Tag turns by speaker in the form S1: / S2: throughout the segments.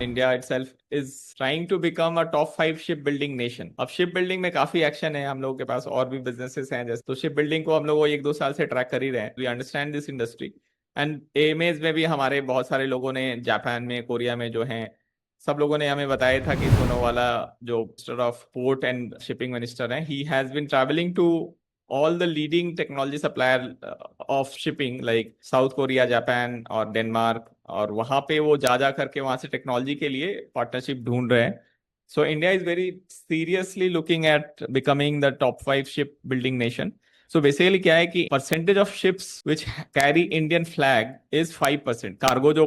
S1: India itself is trying to become a top 5 ship building nation. अब ship building में काफी action है, हम लोगों के पास और भी बिजनेसेस हैं जैसे, तो शिप बिल्डिंग को हम लोग 1-2 साल से ट्रैक कर ही रहे हैं। We understand this industry and image में भी हमारे बहुत सारे लोगों ने, जापान में, कोरिया में जो हैं, सब लोगों ने हमें बताया था कि सोनोवाला जो minister of port and shipping minister हैं, he has been travelling to all the leading technology supplier of shipping like South Korea, Japan और डेनमार्क, और वहां पे वो जा करके वहां से टेक्नोलॉजी के लिए पार्टनरशिप ढूंढ रहे हैं। So India is very seriously looking at becoming the top 5 ship building nation. So basically क्या है कि percentage of ships which carry Indian flag is 5%। Cargo जो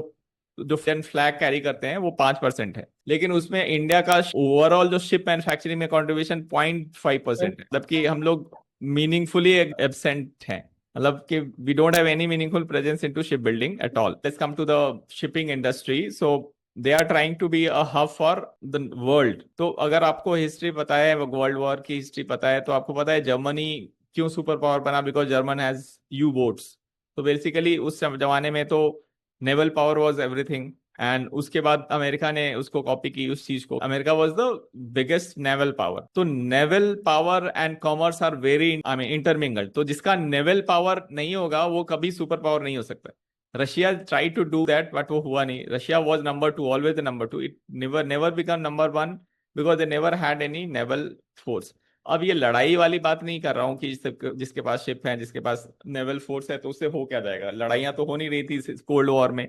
S1: जो इंडियन फ्लैग कैरी करते हैं वो 5% है, लेकिन उसमें इंडिया का ओवरऑल जो शिप मैन्युफैक्चरिंग में कंट्रीब्यूशन 0.5% है। मतलब कि हम लोग मीनिंगफुली एब्सेंट हैं, मतलब कि we don't have any meaningful presence into ship building at all. Let's come to the shipping industry. So they are trying to be a hub for the world. तो अगर आपको हिस्ट्री पता है, world war की history पता है, तो आपको पता है जर्मनी क्यों सुपर पावर बना, because German has you boats. तो बेसिकली उस जमाने में तो naval power was everything, and उसके बाद अमेरिका ने उसको कॉपी की उस चीज को। America was the biggest naval power. तो naval power and commerce are very I mean intermingled. तो जिसका नेवल पावर नहीं होगा वो कभी सुपर पावर नहीं हो सकता। Russia try to do that but वो हुआ नहीं। Russia was number 2, always the number 2। It never never become number 1 because they never had any naval force. अब ये लड़ाई वाली बात नहीं कर रहा हूँ कि जिसके पास शिप है, जिसके पास नेवल फोर्स है, तो उससे हो क्या जाएगा। लड़ाइयां तो हो नहीं रही थी कोल्ड वॉर में।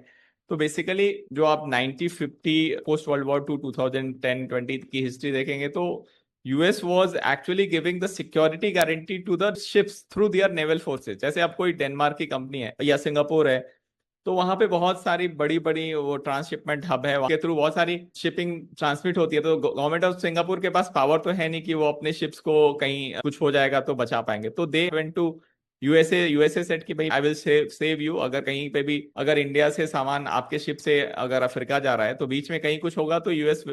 S1: तो बेसिकली जो आप 1950 पोस्ट वर्ल्ड वॉर 2 2010-20 की हिस्ट्री देखेंगे तो US was actually giving the security guarantee to the ships through their naval forces. जैसे आप कोई डेनमार्क की कंपनी है या सिंगापुर है, तो वहां पे बहुत सारी बड़ी बड़ी वो ट्रांसशिपमेंट हब है, वहां के थ्रू बहुत सारी शिपिंग ट्रांसमिट होती है। तो गवर्नमेंट ऑफ सिंगापुर के पास पावर तो है नहीं कि वो अपने शिप्स को कहीं कुछ हो जाएगा तो बचा पाएंगे। तो they went to USA said कि भाई आई विल सेव यू। अगर कहीं पे भी, अगर इंडिया से सामान आपके शिप से अगर अफ्रीका जा रहा है तो बीच में कहीं कुछ होगा तो US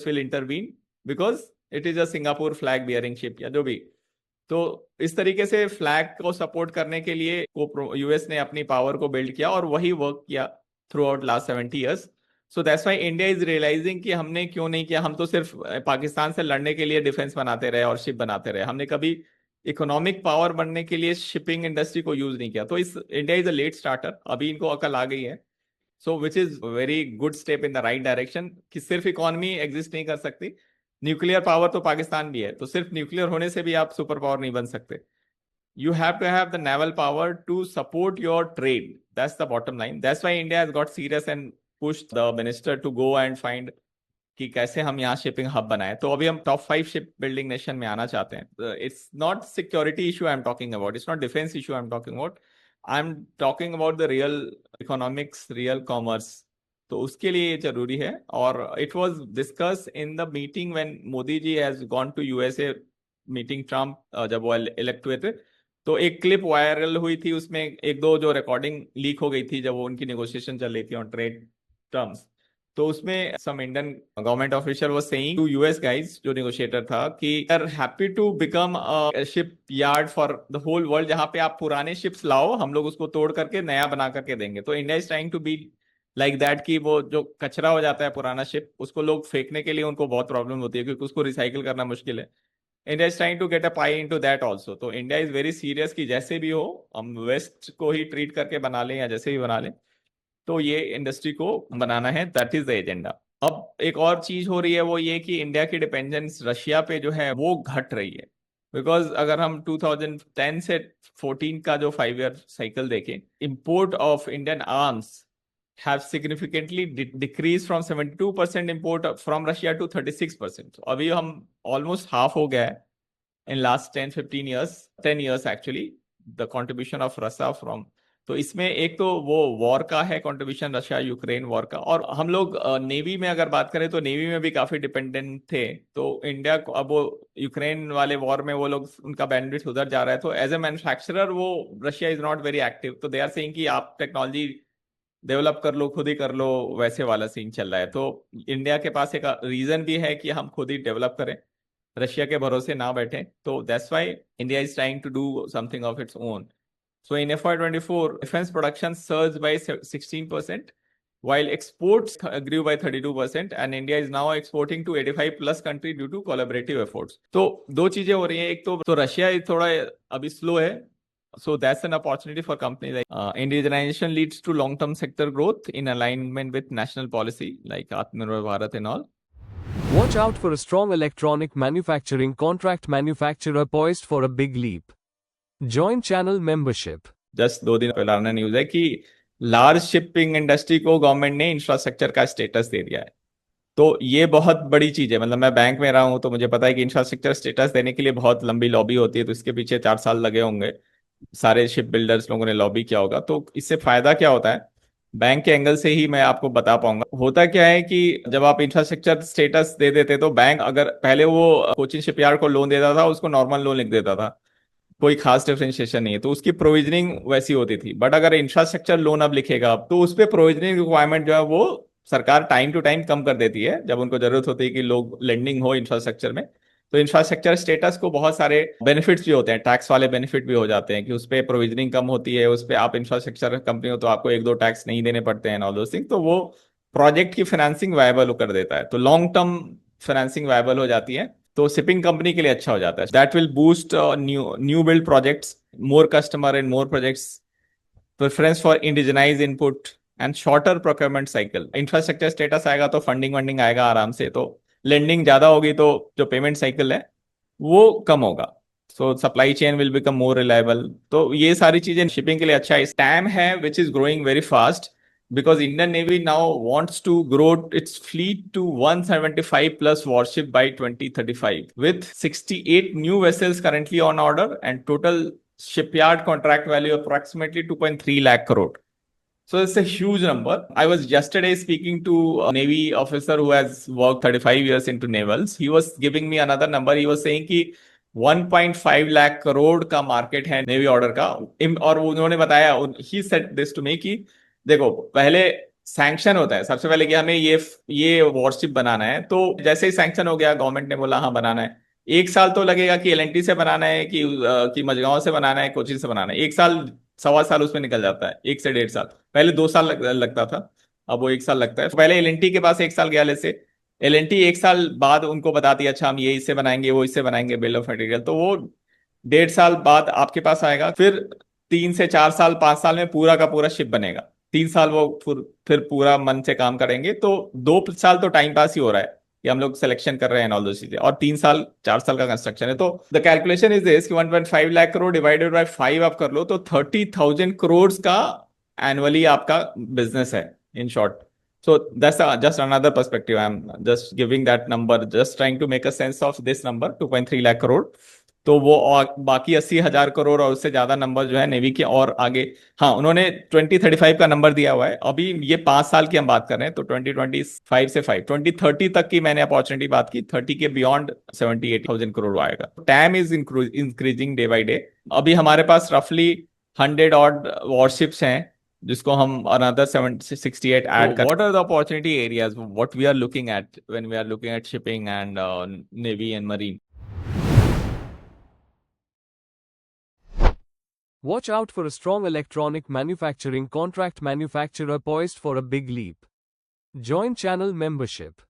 S1: will intervene, because it is a Singapore flag bearing ship या जो भी। तो इस तरीके से फ्लैग को सपोर्ट करने के लिए यूएस ने अपनी पावर को बिल्ड किया और वही वर्क किया throughout last 70 years। So that's why India is realising कि हमने क्यों नहीं किया। हम तो सिर्फ पाकिस्तान से लड़ने के लिए डिफेंस बनाते रहे और शिप बनाते रहे, हमने कभी इकोनॉमिक पावर बनने के लिए शिपिंग इंडस्ट्री को यूज नहीं किया। तो इस India is a late starter, अभी इनको अकल आ गई है। So which is very good step in the right direction कि सिर्फ इकोनॉमी एग्जिस्ट नहीं कर सकती। न्यूक्लियर पावर तो पाकिस्तान भी है, तो सिर्फ न्यूक्लियर होने से भी आप सुपर पावर नहीं बन सकते। You have to have the naval power to support your trade. That's the bottom line. That's why India has got serious and pushed the minister to go and find कि कैसे हम यहाँ shipping hub बनाए। तो अभी हम top 5 ship building nation में आना चाहते हैं। It's not security issue I am talking about, it's not defence issue I am talking about, I am talking about the real economics, real commerce. तो उसके लिए ये जरूरी है। और it was discuss in the meeting when Modi ji has gone to USA meeting Trump, जब वो elect हुए थे। तो एक क्लिप वायरल हुई थी, उसमें एक दो जो रिकॉर्डिंग लीक हो गई थी जब वो उनकी नेगोशिएशन चल रही थी ऑन ट्रेड टर्म्स। तो उसमें some Indian government official was saying to US guys, जो नेगोशिएटर था, कि are happy to become a shipyard for the whole world, जहां पे आप पुराने शिप्स लाओ, हम लोग उसको तोड़ करके नया बना करके देंगे। तो India is trying to be like that कि वो जो कचरा हो जाता है पुराना शिप, उसको लोग फेंकने के लिए उनको बहुत प्रॉब्लम होती है क्योंकि उसको रिसाइकिल करना मुश्किल है। India is trying to get a pie into that also. तो इंडिया इज वेरी सीरियस कि जैसे भी हो हम वेस्ट को ही ट्रीट करके बना लें या जैसे भी बना लें, तो ये इंडस्ट्री को बनाना है। That is the agenda. अब एक और चीज हो रही है वो ये कि इंडिया की डिपेंडेंस रशिया पे जो है वो घट रही है। बिकॉज अगर हम 2010 से 14 का जो 5 ईयर साइकिल देखें, import of Indian arms have significantly decreased from 72% import from Russia to 36%. So अभी हम almost half हो गया है in last 10-15 years, 10 years actually, the contribution of Russia from। तो इसमें एक तो वो वॉर का है कंट्रीब्यूशन, रशिया यूक्रेन वॉर का। और हम लोग नेवी में अगर बात करें तो नेवी में भी काफी डिपेंडेंट थे। तो इंडिया को अब वो यूक्रेन वाले वॉर में वो लोग, उनका बेनिफिट उधर जा रहा है। तो एज ए मैन्युफैक्चरर वो Russia is not very active. तो दे आर सेइंग कि आप टेक्नोलॉजी डेवलप कर लो, खुद ही कर लो, वैसे वाला सीन चल रहा है। तो इंडिया के पास एक रीजन भी है कि हम खुद ही डेवलप करें, रशिया के भरोसे ना बैठे। तो that's why India is trying to do something of its own. So in FY 24 defence production surge by 16%, while exports grew by 32% and India is now exporting to 85 plus country due to collaborative efforts. तो दो चीजें हो रही हैं, एक तो Russia थोड़ा अभी स्लो है, so that's an opportunity for companies like indigenization leads to long-term sector growth in alignment with national policy like Atmanirbhar Bharat and all.
S2: Watch out for a strong electronic manufacturing contract manufacturer poised for a big leap. Join channel membership.
S1: Just 2 दिन पहले news है कि large shipping industry को government ने infrastructure का status दे दिया है। तो ये बहुत बड़ी चीज है, मतलब मैं बैंक में रहा हूं तो मुझे पता है कि इंफ्रास्ट्रक्चर स्टेटस देने के लिए बहुत लंबी लॉबी होती है, तो इसके पीछे 4 साल लगे होंगे, सारे शिप बिल्डर्स लोगों ने लॉबी किया होगा। तो इससे फायदा क्या होता है, बैंक के एंगल से ही मैं आपको बता पाऊंगा। होता क्या है कि जब आप इंफ्रास्ट्रक्चर स्टेटस दे देते तो बैंक, अगर पहले वो कोचिन शिपयार्ड को लोन देता था, उसको नॉर्मल लोन लिख देता था, कोई खास डिफरेंशिएशन नहीं है, तो उसकी प्रोविजनिंग वैसी होती थी। बट अगर इंफ्रास्ट्रक्चर लोन अब लिखेगा अब, तो उस पर प्रोविजनिंग रिक्वायरमेंट जो है वो सरकार टाइम टू टाइम कम कर देती है, जब उनको जरूरत होती है कि लोग लेंडिंग हो इंफ्रास्ट्रक्चर में। तो इंफ्रास्ट्रक्चर स्टेटस को बहुत सारे बेनिफिट्स भी होते हैं, टैक्स वाले बेनिफिट भी हो जाते हैं कि उस पर प्रोविजनिंग कम होती है, उस पर आप इंफ्रास्ट्रक्चर कंपनी हो तो आपको 1-2 टैक्स नहीं देने पड़ते हैं, ऑल दोस थिंग। तो वो प्रोजेक्ट की फाइनेंसिंग वायबल कर देता है, तो लॉन्ग टर्म फाइनेंसिंग वायबल हो जाती है, तो शिपिंग कंपनी के लिए अच्छा हो जाता है। That will boost new build projects, more customer and more projects, preference for indigenise input and shorter procurement cycle. Infrastructure status आएगा तो फंडिंग वंडिंग आएगा आराम से, तो लेंडिंग ज्यादा होगी तो जो पेमेंट साइकिल है वो कम होगा, सो supply chain will become more reliable. तो ये सारी चीजें शिपिंग के लिए अच्छा है। स्टैम है which is growing very fast because Indian Navy now wants to grow its fleet to 175 plus warship by 2035 with 68 new vessels currently on order and total shipyard contract value approximately 2.3 lakh crore. So it's a huge number. I was yesterday speaking to a Navy officer who has worked 35 years into navals. He was giving me another number. He was saying कि 1.5 लाख करोड़ का market है navy order का। और उन्होंने बताया, he said this to me कि देखो पहले सैंक्शन होता है सबसे पहले कि हमें ये वॉरशिप बनाना है, तो जैसे ही सैंक्शन हो गया गवर्नमेंट ने बोला हाँ बनाना है, 1 साल तो लगेगा कि एलएनटी से बनाना है कि मझगांव से बनाना है, कोचिन से बनाना है, 1 साल 1.25 साल उसमें निकल जाता है, 1 से 1.5 साल। पहले 2 साल लगता था, अब वो 1 साल लगता है। तो पहले एलएनटी के पास 1 साल गया, जैसे एलएनटी 1 साल बाद उनको बताती है अच्छा हम ये इससे बनाएंगे वो इससे बनाएंगे बिल ऑफ मटेरियल, तो वो 1.5 साल बाद आपके पास आएगा। फिर 3 से 4 साल 5 साल में पूरा का पूरा शिप बनेगा, 3 साल वो फिर पूरा मन से काम करेंगे, तो 2 साल तो टाइम पास ही हो रहा है कि हम लोग सिलेक्शन कर रहे हैं ऑल दो चीजें, और 3 साल 4 साल का कंस्ट्रक्शन है। तो द कैलकुलेशन इज दिस कि 1.5 लाख करोड़ डिवाइडेड बाय 5 आप कर लो तो 30,000 करोड़ का एनुअली आपका बिजनेस है in short. So that's just another perspective. I'm just giving that number, just trying to make a sense of this number, 2.3 lakh crore. तो वो और बाकी 80,000 करोड़ और उससे ज्यादा नंबर जो है नेवी के और आगे। हाँ, उन्होंने 2035 का नंबर दिया हुआ है, अभी ये 5 साल की हम बात कर रहे हैं, तो 2025 से 2030 तक की मैंने अपॉर्चुनिटी बात की, 30 के बियॉन्ड 78,000 करोड़ आएगा। Time is increasing day by day. अभी हमारे पास रफली 100 ऑड वॉरशिप्स हैं जिसको हम another 68 add कर। What are the opportunity areas what we are looking at when we are looking at shipping and navy and marine?
S2: Watch out for a strong electronic manufacturing contract manufacturer poised for a big leap. Join channel membership.